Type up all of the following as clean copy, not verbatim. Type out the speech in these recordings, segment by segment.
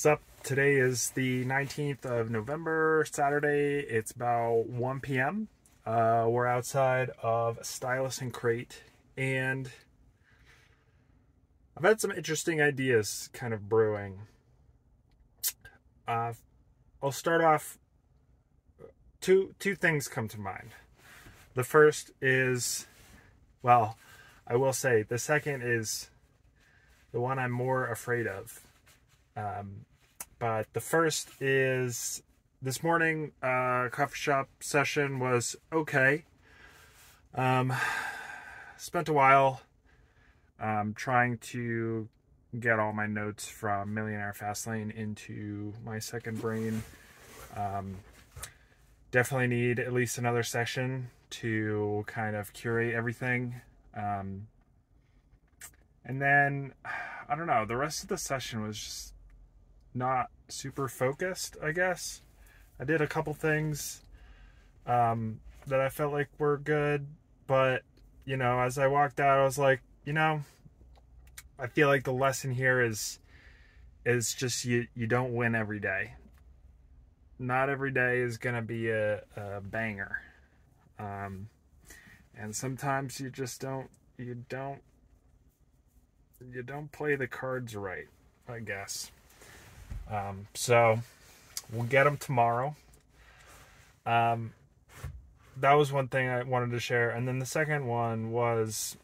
Sup, today is the 19th of November, Saturday. It's about 1 p.m. We're outside of Stylus and Crate, and I've had some interesting ideas kind of brewing. I'll start off, two things come to mind. The first is, well, I will say, the second is the one I'm more afraid of. But the first is, this morning, coffee shop session was okay. Spent a while trying to get all my notes from Millionaire Fastlane into my second brain. Definitely need at least another session to kind of curate everything. And then, I don't know, the rest of the session was just not super focused, I guess. I did a couple things that I felt like were good, but, you know, as I walked out, I was like, you know, I feel like the lesson here is just you don't win every day. Not every day is gonna be a banger. And sometimes you just don't play the cards right, I guess. So we'll get them tomorrow. That was one thing I wanted to share. And then the second one was,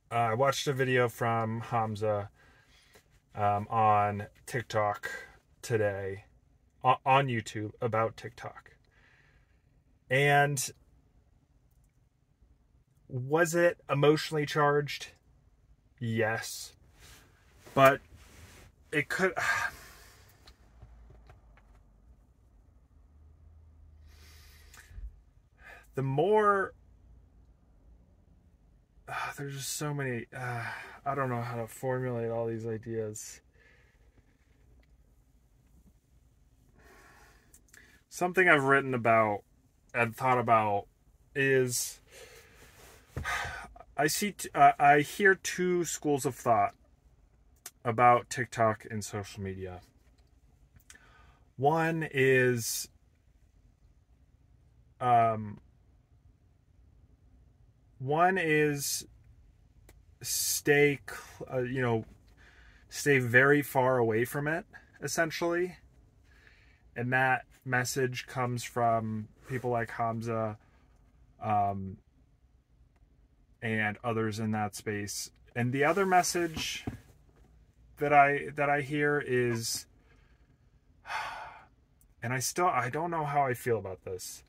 I watched a video from Hamza on TikTok today, on YouTube, about TikTok. And was it emotionally charged? Yes. But it could... The more... there's just so many... I don't know how to formulate all these ideas. Something I've written about and thought about is... I hear two schools of thought about TikTok and social media. One is stay very far away from it, essentially. And that message comes from people like Hamza and others in that space. And the other message that I hear is, and I don't know how I feel about this.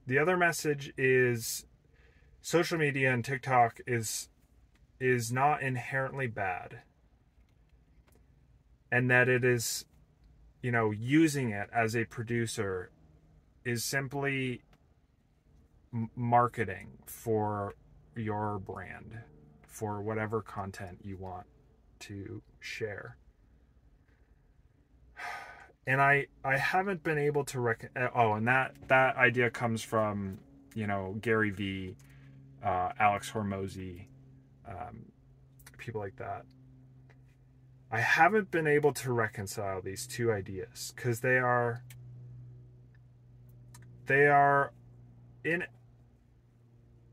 The other message is social media and TikTok is not inherently bad. And that it is, using it as a producer is simply marketing for your brand, for whatever content you want to share. And I haven't been able to and that idea comes from, DailyV, Alex Hormozy, people like that. I haven't been able to reconcile these two ideas because they are in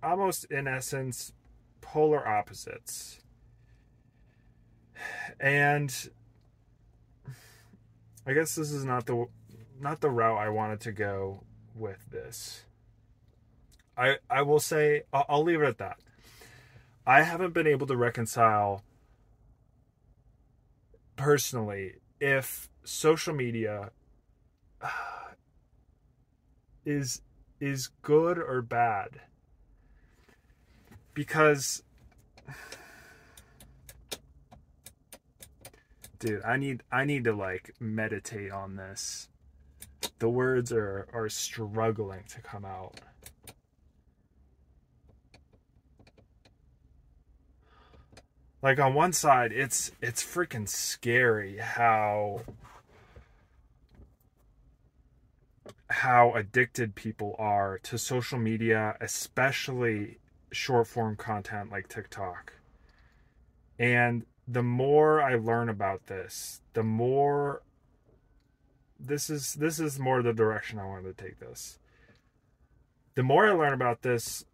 almost, in essence, polar opposites. And I guess this is not the route I wanted to go with this. I will say, I'll leave it at that. I haven't been able to reconcile personally if social media is good or bad. Because, dude, I need to meditate on this. The words are struggling to come out. On one side, it's freaking scary how addicted people are to social media, especially short form content like TikTok. And the more I learn about this, the more this is more the direction I wanted to take this. The more I learn about this,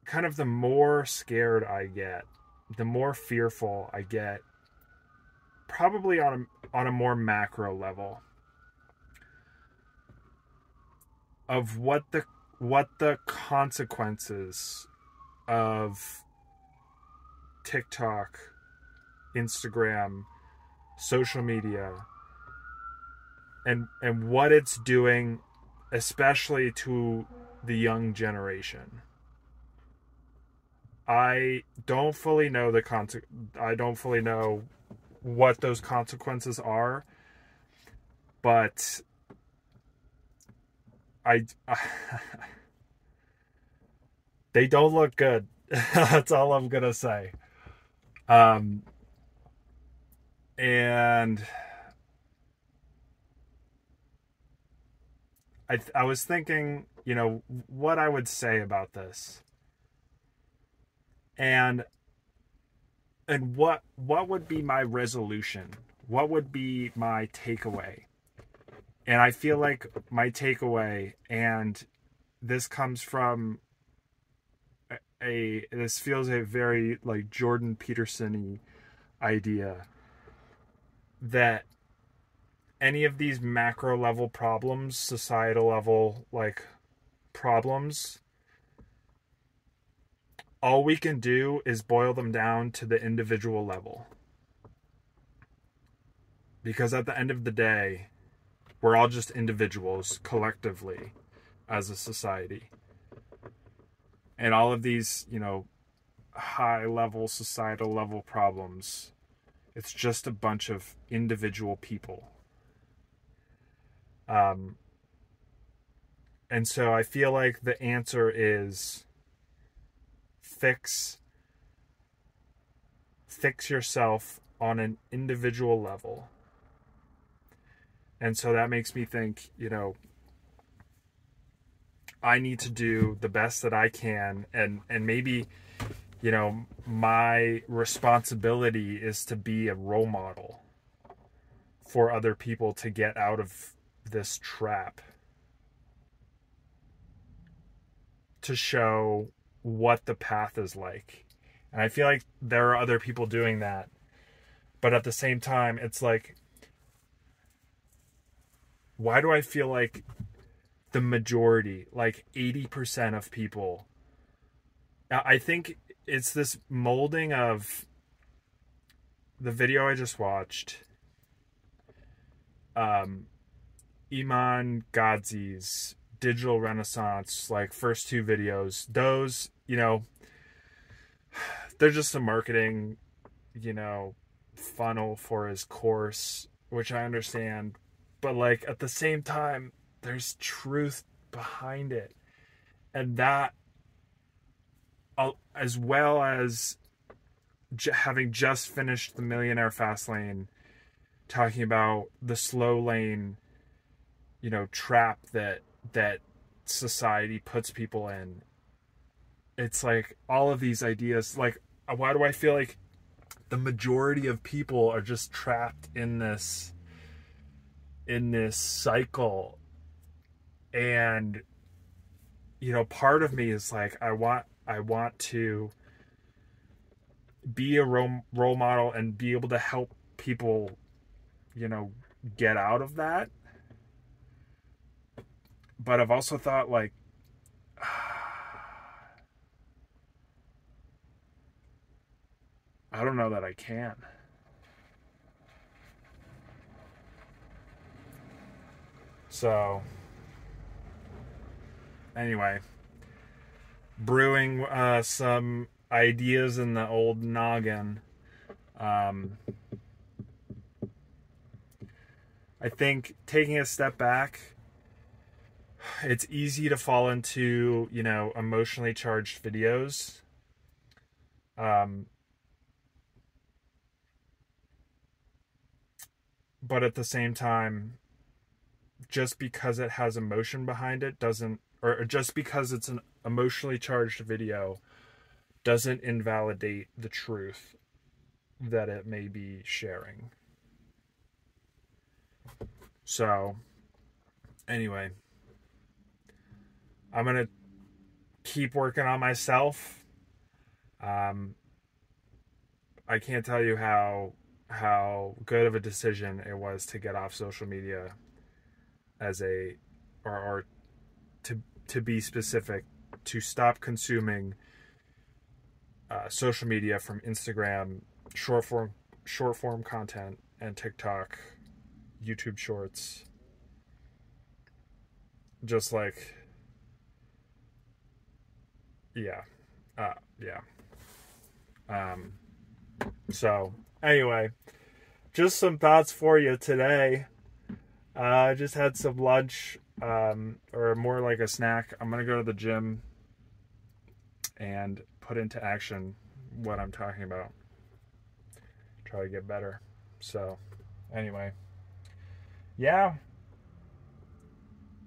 kind of the more scared I get, the more fearful I get, probably on a more macro level of what the consequences of TikTok, Instagram, social media, and what it's doing, especially to the young generation. I don't fully know I don't fully know what those consequences are, but I they don't look good. That's all I'm gonna say. And I was thinking, what I would say about this, and what would be my resolution? What would be my takeaway? And I feel like my takeaway, and this comes from this feels a very like Jordan Peterson-y idea, that any of these macro level problems, societal level like problems, all we can do is boil them down to the individual level. Because at the end of the day, we're all just individuals collectively as a society. And all of these, high level, societal level problems, it's just a bunch of individual people. And so I feel like the answer is fix yourself on an individual level. And so that makes me think, I need to do the best that I can, and maybe, my responsibility is to be a role model for other people to get out of this trap, to show what the path is like. And I feel like there are other people doing that, but at the same time, it's like, why do I feel like the majority, like 80% of people, I think it's this molding of the video I just watched, Iman Gadzhi's Digital Renaissance, like first two videos, those, they're just a marketing, funnel for his course, which I understand. But like at the same time, there's truth behind it. And that, as well as having just finished the Millionaire Fast Lane, talking about the slow lane, trap that society puts people in. It's like all of these ideas, like, why do I feel like the majority of people are just trapped in this cycle? And part of me is like, I want to be a role model and be able to help people get out of that. But I've also thought, like, I don't know that I can. So anyway, brewing some ideas in the old noggin. I think taking a step back, it's easy to fall into, emotionally charged videos. But at the same time, just because it has emotion behind it doesn't, or just because it's an emotionally charged video, doesn't invalidate the truth that it may be sharing. So, anyway, I'm going to keep working on myself. I can't tell you how good of a decision it was to get off social media as a, or to be specific, to stop consuming social media from Instagram, short form content, and TikTok, YouTube Shorts. Just like, yeah. So anyway, just some thoughts for you today. I just had some lunch, or more like a snack. I'm gonna go to the gym and put into action what I'm talking about. Try to get better. So anyway, yeah,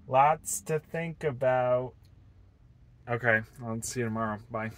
lots to think about. Okay, I'll see you tomorrow. Bye.